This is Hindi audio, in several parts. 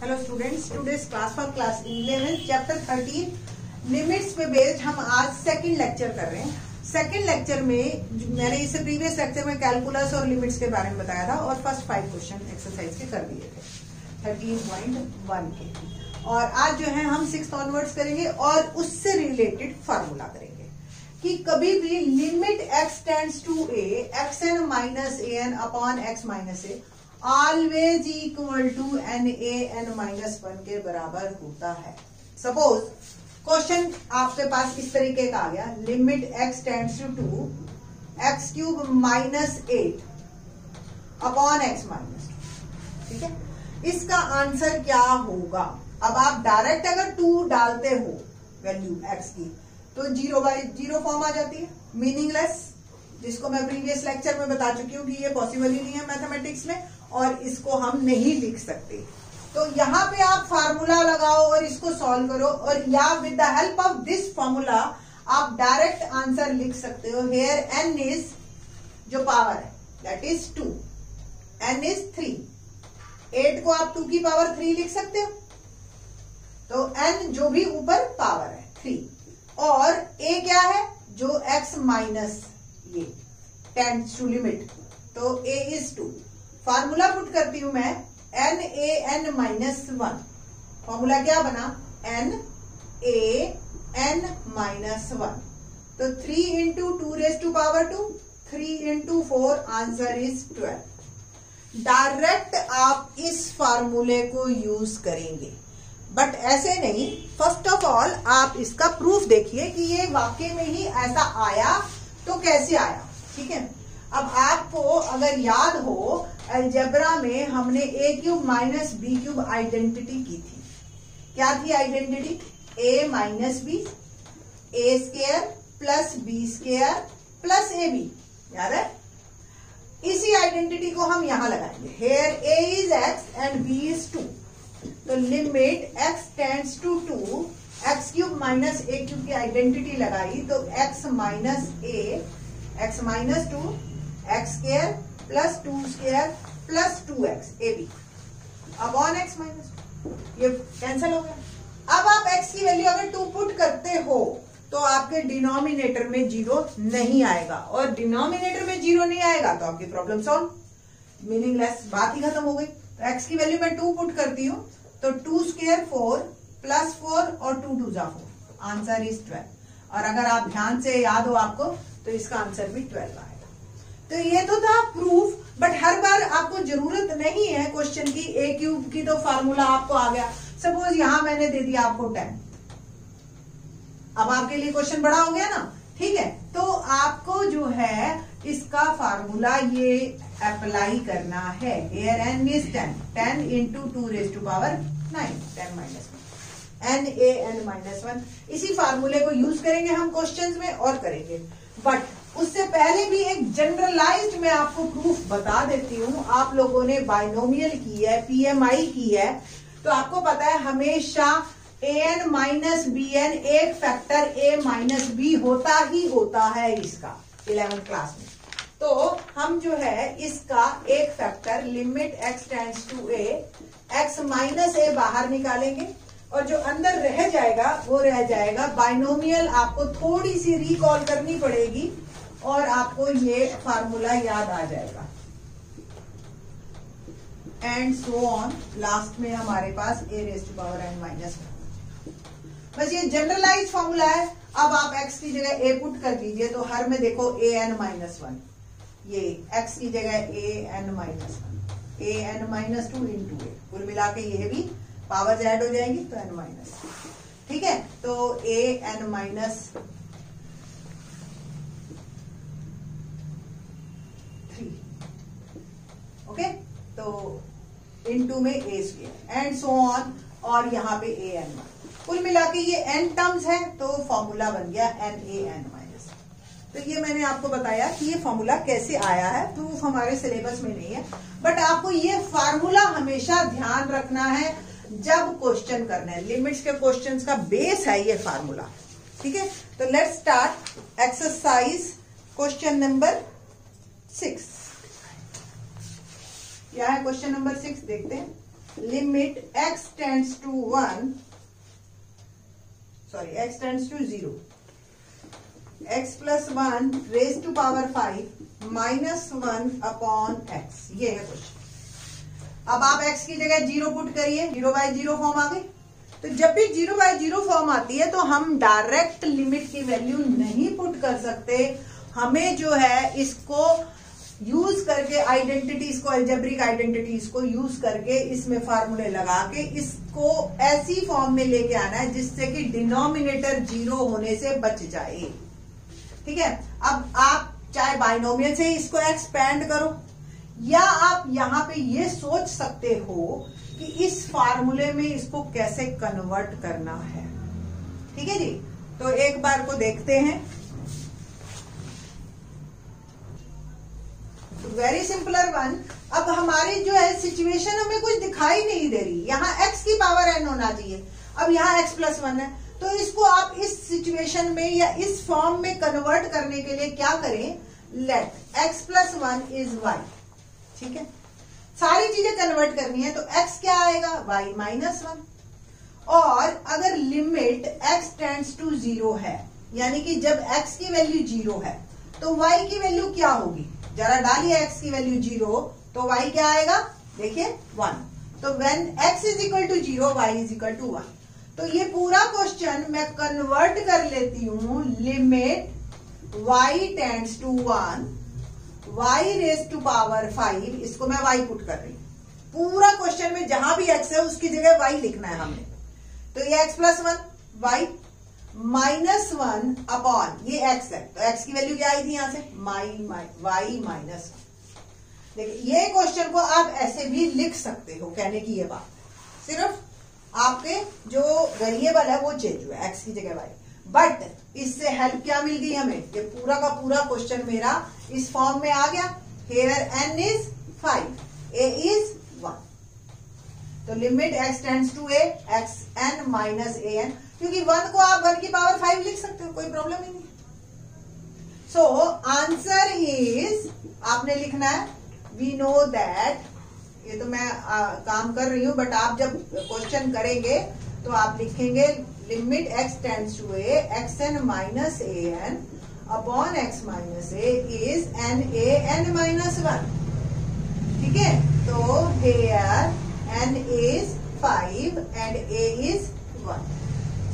Hello students, today's class for class 11 chapter 13 limits पे बेस्ड हम आज सेकंड लेक्चर कर रहे हैं। सेकंड लेक्चर में मैंने इससे प्रीवियस लेक्चर में कैलकुलस और लिमिट्स के बारे में बताया था और फर्स्ट 5 क्वेश्चन एक्सरसाइज के कर दिए थे 13.1 के। और आज जो है हम 6th ऑनवर्ड्स करेंगे और उससे रिलेटेड फार्मूला करेंगे कि कभी भी limit x tends to a xn minus an upon x minus a always equal to NaN minus 1 के बराबर होता है। सपोज क्वेश्चन आपके पास इस तरीके का आ गया, limit x tends to x cube minus 8 upon x minus 2। ठीक है, इसका आंसर क्या होगा? अब आप डायरेक्ट अगर 2 डालते हो वैल्यू x की तो 0/0 फॉर्म आ जाती है, मीनिंगलेस, जिसको मैं प्रीवियस लेक्चर में बता चुकी हूँ कि ये पॉसिबल ही नहीं है मैथमेटिक्स में और इसको हम नहीं लिख सकते। तो यहाँ पे आप फार्मूला लगाओ और इसको सॉल्व करो और या with the help of this formula आप डायरेक्ट आंसर लिख सकते हो। हेयर n इज जो पावर है दैट इज 2, n इज 3, 8 को आप 2 की पावर 3 लिख सकते हो। तो n जो भी ऊपर पावर है 3 और a क्या है जो x माइनस ये टेंड्स टू लिमिट, तो a इज 2। फार्मूला पुट करती हूं मैं NaN माइनस 1। फार्मूला क्या बना? NaN minus 1। तो 3 into 2 raise to power 2, 3 into 4 answer is 12। Direct आप इस फार्मूले को यूज करेंगे बट ऐसे नहीं। फर्स्ट ऑफ ऑल आप इसका प्रूफ देखिए कि ये वाकई में ही ऐसा आया तो कैसे आया। ठीक है, अब आपको अगर याद हो अलजेब्रा में हमने a cube minus b cube identity की थी। क्या थी identity? a minus b a square plus b square plus a b, याद है? इसी आइडेंटिटी को हम यहां लगाएंगे। Here a is x and b is 2। तो limit x tends to 2 x cube minus a cube की आइडेंटिटी लगाई तो x minus a x minus 2 x square plus 2 square plus 2x A B upon x minus 2, ये कैंसिल हो गया। अब आप x की वैल्यू अगर 2 पुट करते हो तो आपके डिनोमिनेटर में 0 नहीं आएगा और डिनोमिनेटर में 0 नहीं आएगा तो आपकी प्रॉब्लम सॉल्व, मीनिंगलेस, बात ही खत्म हो गई। तो x की वैल्यू मैं 2 पुट करती हूँ तो 2 स्क्वायर 4 प्लस 4 और 2 2 जा 4, आंसर इज 12। और अगर आप ध्यान से याद हो आपको तो इसका आंसर भी 12 आएगा। तो ये तो था प्रूफ, बट हर बार आपको जरूरत नहीं है क्वेश्चन की a क्यूब की, तो फार्मूला आपको आ गया। सपोज यहां मैंने दे दिया आपको 10, अब आपके लिए क्वेश्चन बड़ा हो गया ना। ठीक है, तो आपको जो है इसका फार्मूला ये अप्लाई करना है। Here n is 10 into 2 raise to power 9, 10 minus 1, NaN minus 1। इसी फार्मूले को यूज करेंगे हम क्वेश्चंस में और करेंगे, बट उससे पहले भी एक जनरलाइज्ड मैं आपको प्रूफ बता देती हूं। आप लोगों ने बाइनोमियल की है, PMI की है, तो आपको पता है हमेशा an माइनस bn एक फैक्टर a माइनस b होता ही होता है इसका 11th क्लास में। तो हम जो है इसका एक factor limit x tends to a x minus a बाहर निकालेंगे और जो अंदर रह जाएगा वो रह जाएगा बाइनोमियल। आपको थोड़ी सी रिकॉल करनी पड़ेगी और आपको ये फार्मूला याद आ जाएगा एंड सो ऑन। लास्ट में हमारे पास a raise to power n minus 1, बस ये जनरलाइज फार्मूला है। अब आप x की जगह a पुट कर दीजिए तो हर में देखो an माइनस 1, ये x की जगह an minus 1, an minus 2 into a, कुल मिला के ये भी पावर ऐड हो जाएंगी तो n माइनस। ठीक है, तो an माइनस 3, ओके, तो इनटू में a square and so on, और यहाँ पे an1। कुल मिला के ये n टर्म्स है तो फॉर्मूला बन गया NaN माइनस। तो ये मैंने आपको बताया कि ये फॉर्मूला कैसे आया है, प्रूफ हमारे सिलेबस में नहीं है, बट आपको ये फार्मूला हमेशा ध्यान रखना है जब क्वेश्चन करना है। लिमिट्स के क्वेश्चंस का बेस है ये फार्मूला। ठीक है, तो let's start exercise question number 6। क्या है क्वेश्चन नंबर 6 देखते हैं। Limit x tends to 0, x plus 1 raise to power 5 minus 1 upon x, ये है क्वेश्चन। अब आप x की जगह 0 पुट करिए, 0/0 फॉर्म आ गई। तो जब भी 0/0 फॉर्म आती है तो हम डायरेक्ट लिमिट की वैल्यू नहीं पुट कर सकते, हमें जो है इसको यूज करके आइडेंटिटीज को, अलजेब्रिक आइडेंटिटीज को यूज करके इसमें फार्मूले लगा के इसको ऐसी फॉर्म में लेके आना है जिससे कि डिनोमिनेटर 0 होने से बच जाए। ठीक है, अब आप चाहे बाइनोमियल से इसको एक्सपेंड करो या आप यहां पे ये सोच सकते हो कि इस फार्मूले में इसको कैसे कन्वर्ट करना है। ठीक है जी, तो एक बार को देखते हैं। Very simpler one. अब हमारी जो है सिचुएशन हमें कुछ दिखाई नहीं दे रही, यहाँ x की पावर n होना चाहिए, अब यहाँ x प्लस 1 है, तो इसको आप इस सिचुएशन में या इस फॉर्म में कन्वर्ट करने के लिए क्या करें, let x plus 1 is y। ठीक है, सारी चीजें कन्वर्ट करनी है, तो x क्या आएगा, y माइनस 1। और अगर लिमिट x टेंड्स टू 0 है, यानी कि जब x की वैल्यू 0 है तो y की वैल्यू क्या होगी, जरा डालिए x की वैल्यू 0 तो y क्या आएगा, देखिए 1। तो when x is equal to 0 y is equal to 1। तो ये पूरा क्वेश्चन मैं कन्वर्ट कर लेती हूं, limit y tends to 1 y raise to power 5, इसको मैं y पुट कर रही हूं। पूरा क्वेश्चन में जहां भी x है उसकी जगह y लिखना है हमने। तो ये x plus 1 y minus 1 upon ये x है, तो x की वैल्यू क्या आई थी यहां से, y माइनस 1। देखिए ये क्वेश्चन को आप ऐसे भी लिख सकते हो, कहने की ये बात, सिर्फ आपके जो वेरिएबल है वो चेंज हुआ, x की जगह y। बट इससे हेल्प क्या मिल गई हमें, ये पूरा का पूरा क्वेश्चन मेरा इस फॉर्म में आ गया। Here n is 5, a is 1। तो limit x tends to a, xn minus an, क्योंकि 1 को आप 1 की पावर 5 लिख सकते हो, कोई प्रॉब्लम ही नहीं। सो आंसर इज, आपने लिखना है, वी नो दैट, ये तो मैं काम कर रही हूं, बट आप जब क्वेश्चन करेंगे तो आप लिखेंगे limit x tends to a, xn minus an upon x minus a is n minus 1। ठीक है, तो here n is 5 and a is 1.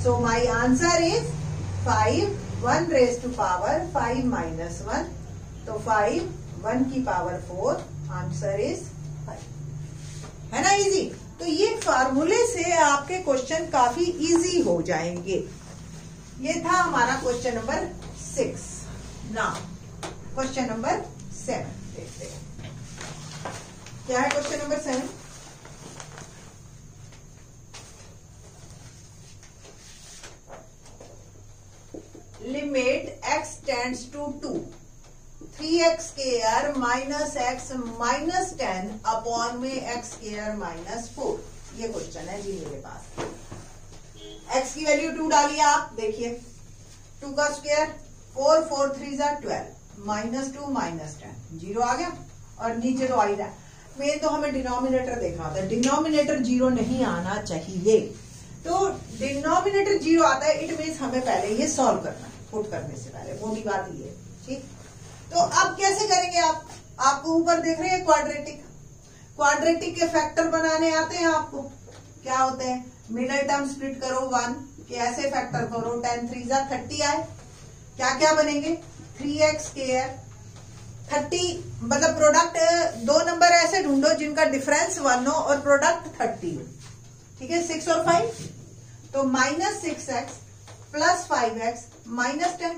So my answer is 5, 1 raised to power 5 minus 1. तो 5, 1 की पावर 4, आंसर इज 5। है ना इजी। तो ये फार्मूले से आपके क्वेश्चन काफी इजी हो जाएंगे। ये था हमारा question number 6। Now question number 7 देखते हैं, क्या है question number 7। Limit x tends to 2, 3x square minus x minus 10 upon में x स्क्वायर माइनस 4। ये क्वेश्चन है जी मेरे पास। x की वैल्यू 2 डालिए आप, देखिए 2 का स्क्वायर 4, 4 3 जा 12, माइनस 2 माइनस 10, 0 आ गया, और नीचे तो आ ही रहा है। मेन तो हमें डिनोमिनेटर देखना होता है, डिनोमिनेटर 0 नहीं आना चाहिए। तो डिनोमिनेटर 0 आता है, इट मीन्स हमें पहले ये सॉल्व करना है, पुट करने से पहले, मोटी बात ये है। ठीक, तो अब कैसे करेंगे आप, आपको ऊपर देख रहे हैं क्वाड्रेटिक के फैक्टर बनाने आते हैं आपको। क्या होते हैं, मिडल टर्म स्प्लिट करो 1 के, ऐसे फैक्टर करो, 10 3 जा 30 आए, क्या क्या बनेंगे, 3x स्क्वायर 30, मतलब प्रोडक्ट 2 नंबर ऐसे ढूंढो जिनका डिफरेंस 1 हो और प्रोडक्ट 30 हो। ठीक है, 6 और 5, तो minus 6x plus 5x minus 10,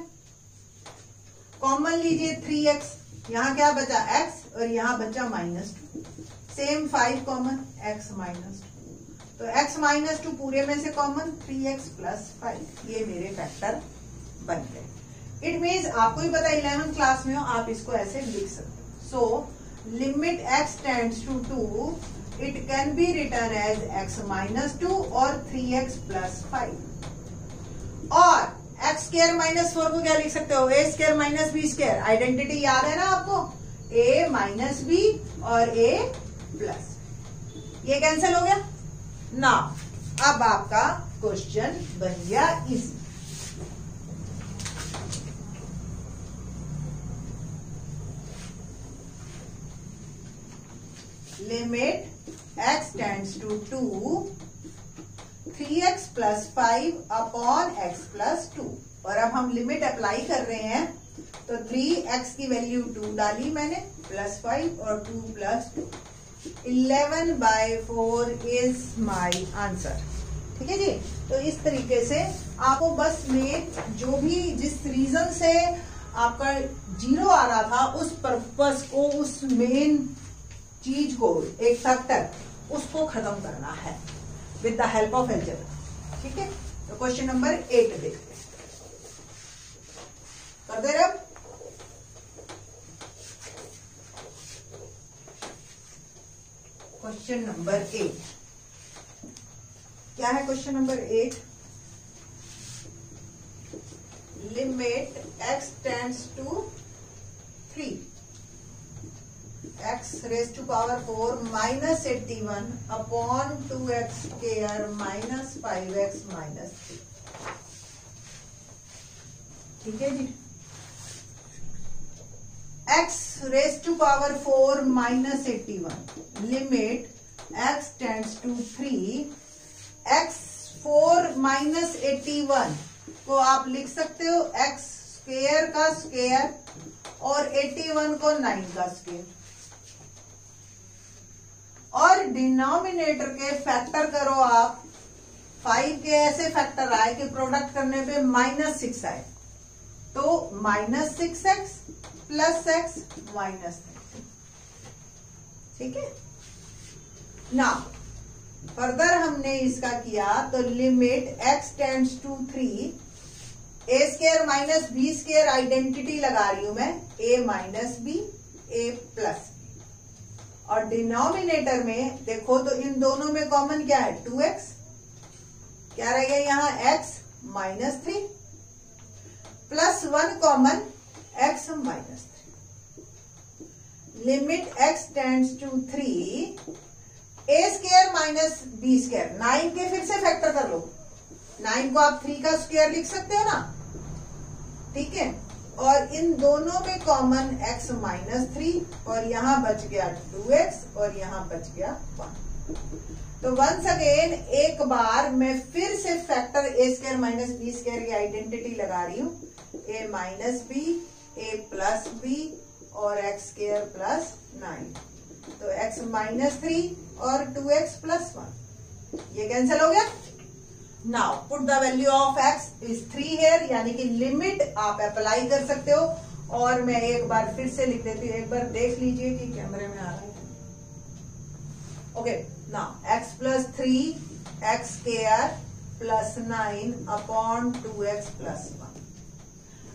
common लीजिए 3x, यहाँ क्या बचा x और यहाँ बचा minus 2, same 5 common, x minus 2, तो x माइनस 2 पूरे में से कॉमन, 3x प्लस 5, ये मेरे फैक्टर बन गए। इट मीन्स आपको ही पता 11th क्लास में हो, आप इसको ऐसे लिख सकते हो। So limit x tends to 2, it can be written as x minus 2 और 3x प्लस 5। और x स्क्वायर माइनस 4 को क्या लिख सकते हो, a square minus b square, identity याद है ना आपको, a माइनस b और a प्लस। ये कैंसिल हो गया ना। अब आपका क्वेश्चन बन गया easy. Limit x tends to 2 3x plus 5 upon x plus 2। और अब हम लिमिट अप्लाई कर रहे हैं, तो 3x की वैल्यू 2 डाली मैंने, प्लस 5 और 2 प्लस 2, 11/4 इज माई आंसर। ठीक है जी। तो इस तरीके से आपको बस में जो भी जिस रीजन से आपका 0 आ रहा था उस पर्पस को, उस मेन चीज को, एक फैक्टर, उसको खत्म करना है with the help of algebra. ठीक है। तो क्वेश्चन नंबर 8 देखते हैं। कर दे रहे। क्वेश्चन नंबर 8 क्या है? Question number 8, limit x tends to 3 x raise to power 4 minus 81 upon 2x square minus 5x minus 3। ठीक है जी। x raise to power 4 minus 81, limit x tends to 3, x 4 minus 81 को आप लिख सकते हो x स्क्वायर का स्क्वायर और 81 को 9 का स्क्वायर, और डिनोमिनेटर के फैक्टर करो आप। 5 के ऐसे फैक्टर आए कि प्रोडक्ट करने पे -6 आए, तो -6x प्लस x माइनस 3। ठीक है ना। फर्दर हमने इसका किया तो limit x tends to 3, a square minus b square identity लगा रही हूं मैं, a minus b a plus, और डिनोमिनेटर में देखो तो इन दोनों में कॉमन क्या है? 2x, क्या रहेगा यहाँ? x minus 3 plus 1 common x minus 3। Limit x tends to 3, a square minus b square, 9 के फिर से फैक्टर कर लो। 9 को आप 3 का स्क्वायर लिख सकते हो ना। ठीक है। और इन दोनों में कॉमन x माइनस 3, और यहां बच गया 2x और यहां बच गया 1। तो वंस अगेन एक बार मैं फिर से factor a square minus b square की आइडेंटिटी लगा रही हूं, a minus b a plus b और x स्क्वायर प्लस 9, तो x माइनस 3 और 2x प्लस 1, ये कैंसिल हो गया। Now put the value of x is 3 here, यानी कि लिमिट आप अप्लाई कर सकते हो। और मैं एक बार फिर से लिख देती हूँ, एक बार देख लीजिए कि कैमरे में आ रहा है। Okay, now x plus 3 x square plus 9 upon 2x plus 1।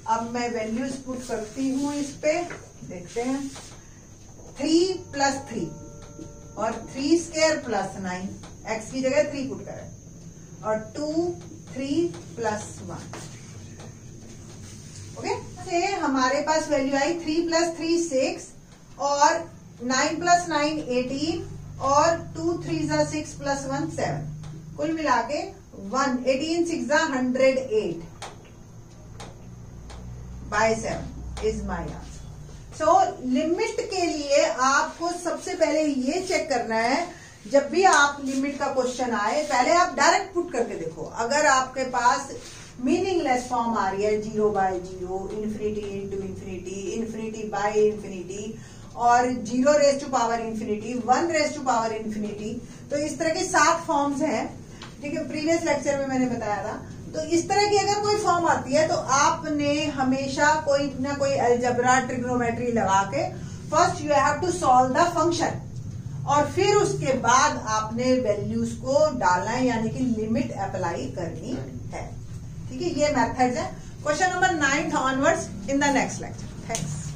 अब मैं वैल्यूज पुट करती हूँ इस पे, देखते हैं। 3 प्लस 3 और 3 स्क्वायर प्लस 9, x की जगह 3 पुट करें, और 2 3 प्लस 1। ओके, से हमारे पास वैल्यू आई 3 प्लस 3 6 और 9 प्लस 9 18 और 2 3 6 प्लस 1 7, कुल मिला के 18 6 108 by 7 is my answer. So limit के लिए आपको सबसे पहले ये चेक करना है, जब भी आप लिमिट का क्वेश्चन आए पहले आप डायरेक्ट पुट करके देखो। अगर आपके पास मीनिंगलेस फॉर्म आ रही है 0 by 0, infinity into infinity, infinity by infinity, और 0 raise to power infinity, 1 raise to power infinity, तो इस तरह के 7 फॉर्म्स हैं। ठीक है, प्रीवियस लेक्चर में मैंने बताया था। तो इस तरह की अगर कोई फॉर्म आती है तो आपने हमेशा कोई ना कोई अलजेब्रा ट्रिग्नोमेट्री लगा के first you have to solve the function, और फिर उसके बाद आपने वैल्यूज को डालना है, यानी कि लिमिट अप्लाई करनी है। ठीक है, ये मेथड्स है। Question number 9 onwards in the next lecture. Thanks.